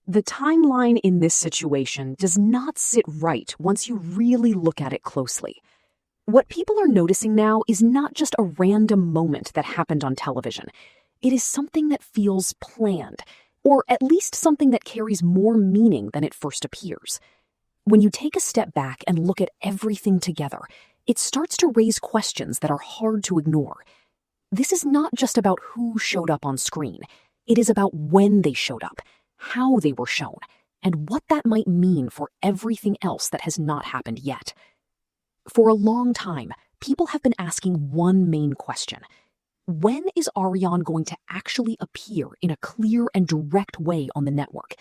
The timeline in this situation does not sit right once you really look at it closely. What people are noticing now is not just a random moment that happened on television. It is something that feels planned, or at least something that carries more meaning than it first appears. When you take a step back and look at everything together, it starts to raise questions that are hard to ignore. This is not just about who showed up on screen. It is about when they showed up, how they were shown, and what that might mean for everything else that has not happened yet. For a long time, people have been asking one main question. When is Arion going to actually appear in a clear and direct way on the network?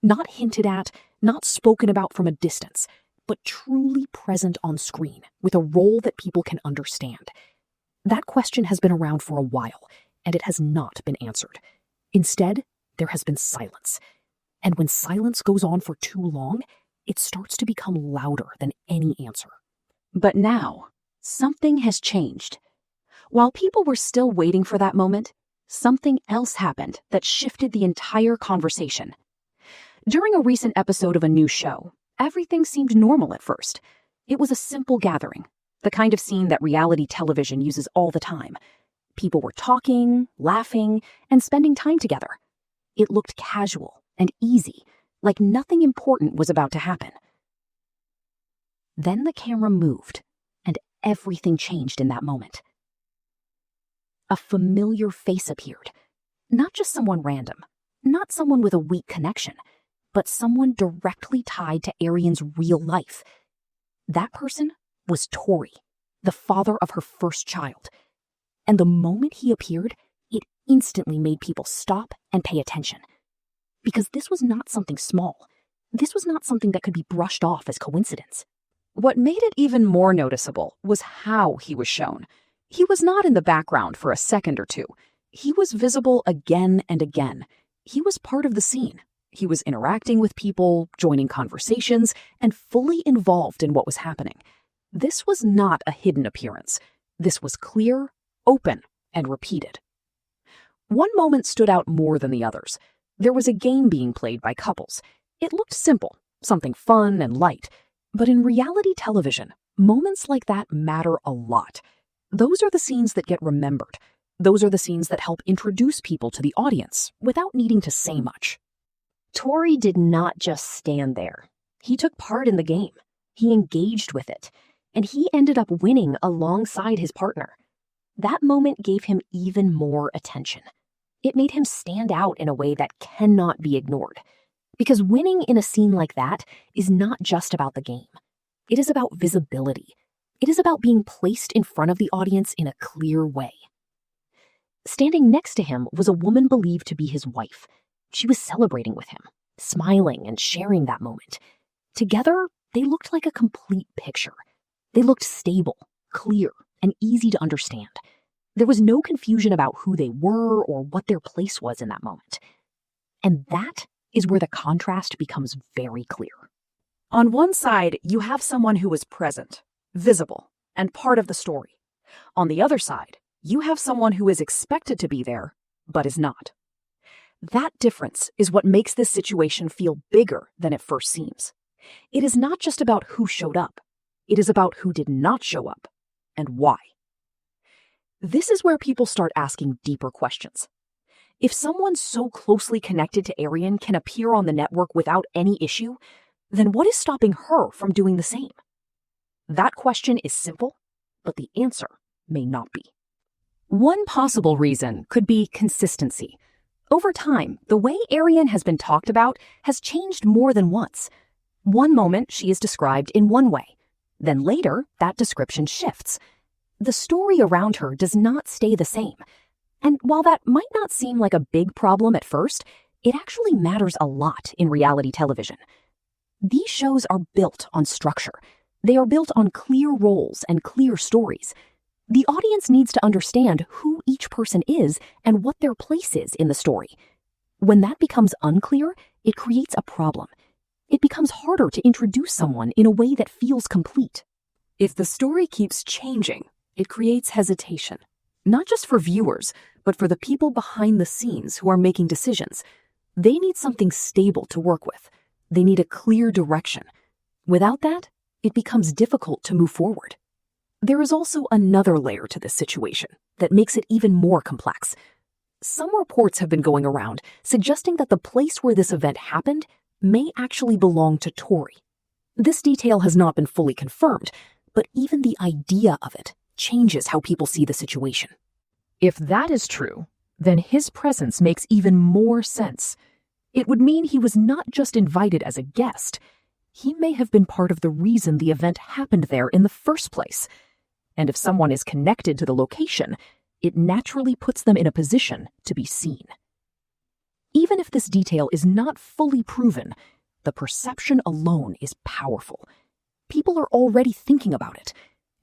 Not hinted at, not spoken about from a distance, but truly present on screen with a role that people can understand. That question has been around for a while, and it has not been answered. Instead, there has been silence. And when silence goes on for too long, it starts to become louder than any answer. But now, something has changed. While people were still waiting for that moment, something else happened that shifted the entire conversation. During a recent episode of a new show, everything seemed normal at first. It was a simple gathering, the kind of scene that reality television uses all the time. People were talking, laughing, and spending time together. It looked casual and easy, like nothing important was about to happen. Then the camera moved, and everything changed in that moment. A familiar face appeared. Not just someone random, not someone with a weak connection, but someone directly tied to Arion's real life. That person was Tori, the father of her first child. And the moment he appeared, it instantly made people stop and pay attention. Because this was not something small. This was not something that could be brushed off as coincidence. What made it even more noticeable was how he was shown. He was not in the background for a second or two. He was visible again and again. He was part of the scene. He was interacting with people, joining conversations, and fully involved in what was happening. This was not a hidden appearance. This was clear, open, and repeated. One moment stood out more than the others. There was a game being played by couples. It looked simple, something fun and light. But in reality television, moments like that matter a lot. Those are the scenes that get remembered. Those are the scenes that help introduce people to the audience without needing to say much. Tori did not just stand there. He took part in the game. He engaged with it. And he ended up winning alongside his partner. That moment gave him even more attention. It made him stand out in a way that cannot be ignored. Because winning in a scene like that is not just about the game. It is about visibility. It is about being placed in front of the audience in a clear way. Standing next to him was a woman believed to be his wife. She was celebrating with him, smiling and sharing that moment. Together, they looked like a complete picture. They looked stable, clear, and easy to understand. There was no confusion about who they were or what their place was in that moment. And that is where the contrast becomes very clear. On one side, you have someone who is present, visible, and part of the story. On the other side, you have someone who is expected to be there, but is not. That difference is what makes this situation feel bigger than it first seems. It is not just about who showed up. It is about who did not show up, and why. This is where people start asking deeper questions. If someone so closely connected to Arion can appear on the network without any issue, then what is stopping her from doing the same? That question is simple, but the answer may not be. One possible reason could be consistency. Over time, the way Arion has been talked about has changed more than once. One moment she is described in one way. Then later, that description shifts. The story around her does not stay the same. And while that might not seem like a big problem at first, it actually matters a lot in reality television. These shows are built on structure. They are built on clear roles and clear stories. The audience needs to understand who each person is and what their place is in the story. When that becomes unclear, it creates a problem. It becomes harder to introduce someone in a way that feels complete. If the story keeps changing, it creates hesitation, not just for viewers, but for the people behind the scenes who are making decisions. They need something stable to work with. They need a clear direction. Without that, it becomes difficult to move forward. There is also another layer to this situation that makes it even more complex. Some reports have been going around suggesting that the place where this event happened may actually belong to Tori. This detail has not been fully confirmed, but even the idea of it changes how people see the situation. If that is true, then his presence makes even more sense. It would mean he was not just invited as a guest. He may have been part of the reason the event happened there in the first place. And if someone is connected to the location, it naturally puts them in a position to be seen. Even if this detail is not fully proven, the perception alone is powerful. People are already thinking about it,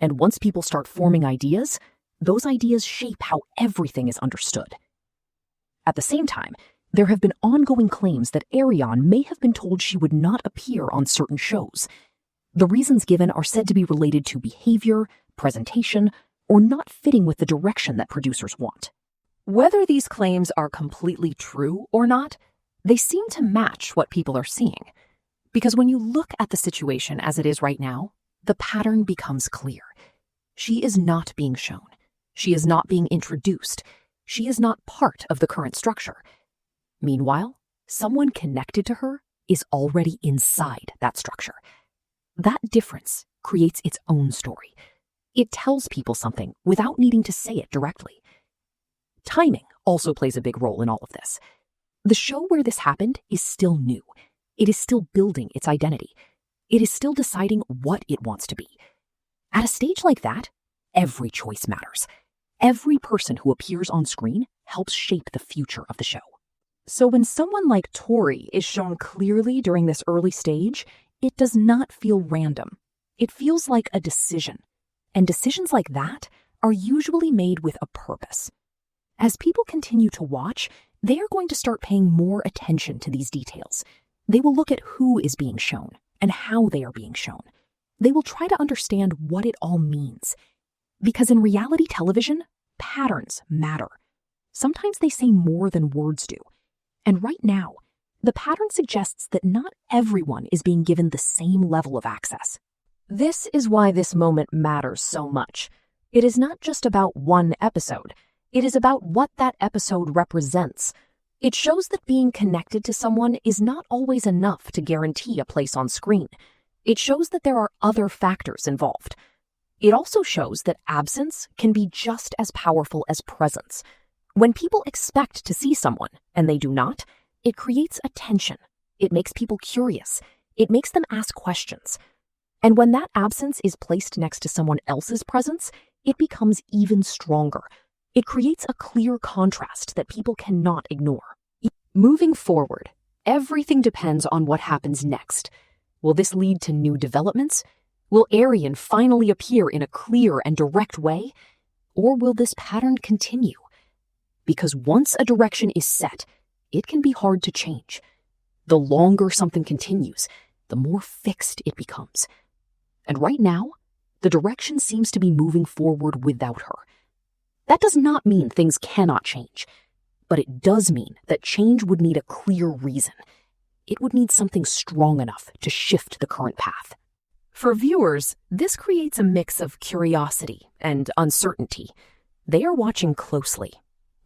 and once people start forming ideas, those ideas shape how everything is understood. At the same time, there have been ongoing claims that Arion may have been told she would not appear on certain shows. The reasons given are said to be related to behavior, presentation, or not fitting with the direction that producers want. Whether these claims are completely true or not, they seem to match what people are seeing. Because when you look at the situation as it is right now, the pattern becomes clear. She is not being shown. She is not being introduced. She is not part of the current structure. Meanwhile, someone connected to her is already inside that structure. That difference creates its own story. It tells people something without needing to say it directly. Timing also plays a big role in all of this. The show where this happened is still new. It is still building its identity. It is still deciding what it wants to be. At a stage like that, every choice matters. Every person who appears on screen helps shape the future of the show. So when someone like Tori is shown clearly during this early stage, it does not feel random. It feels like a decision. And decisions like that are usually made with a purpose. As people continue to watch, they are going to start paying more attention to these details. They will look at who is being shown and how they are being shown. They will try to understand what it all means. Because in reality television, patterns matter. Sometimes they say more than words do. And right now, the pattern suggests that not everyone is being given the same level of access. This is why this moment matters so much. It is not just about one episode. It is about what that episode represents. It shows that being connected to someone is not always enough to guarantee a place on screen. It shows that there are other factors involved. It also shows that absence can be just as powerful as presence. When people expect to see someone and they do not, it creates a tension. It makes people curious. It makes them ask questions. And when that absence is placed next to someone else's presence, it becomes even stronger. It creates a clear contrast that people cannot ignore. Moving forward, everything depends on what happens next. Will this lead to new developments? Will Arion finally appear in a clear and direct way? Or will this pattern continue? Because once a direction is set, it can be hard to change. The longer something continues, the more fixed it becomes. And right now, the direction seems to be moving forward without her. That does not mean things cannot change, but it does mean that change would need a clear reason. It would need something strong enough to shift the current path. For viewers, this creates a mix of curiosity and uncertainty. They are watching closely.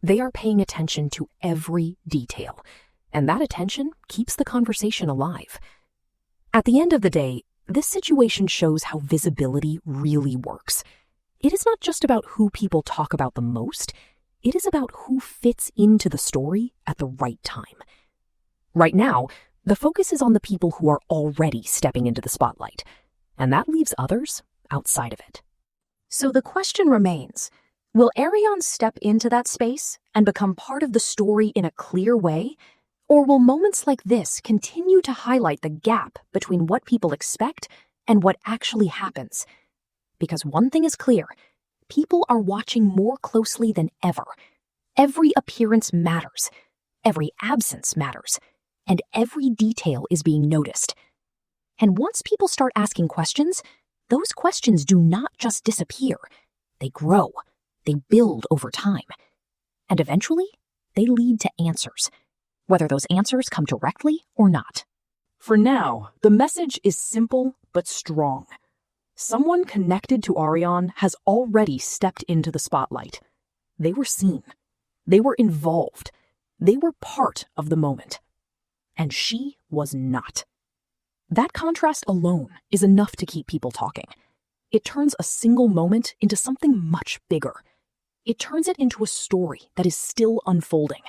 They are paying attention to every detail, and that attention keeps the conversation alive. At the end of the day, this situation shows how visibility really works. It is not just about who people talk about the most, it is about who fits into the story at the right time. Right now, the focus is on the people who are already stepping into the spotlight, and that leaves others outside of it. So the question remains, will Arion step into that space and become part of the story in a clear way? Or will moments like this continue to highlight the gap between what people expect and what actually happens? Because one thing is clear, people are watching more closely than ever. Every appearance matters, every absence matters, and every detail is being noticed. And once people start asking questions, those questions do not just disappear. They grow, they build over time, and eventually they lead to answers. whether those answers come directly or not. For now, the message is simple but strong. Someone connected to Arion has already stepped into the spotlight. They were seen. They were involved. They were part of the moment. And she was not. That contrast alone is enough to keep people talking. It turns a single moment into something much bigger. It turns it into a story that is still unfolding,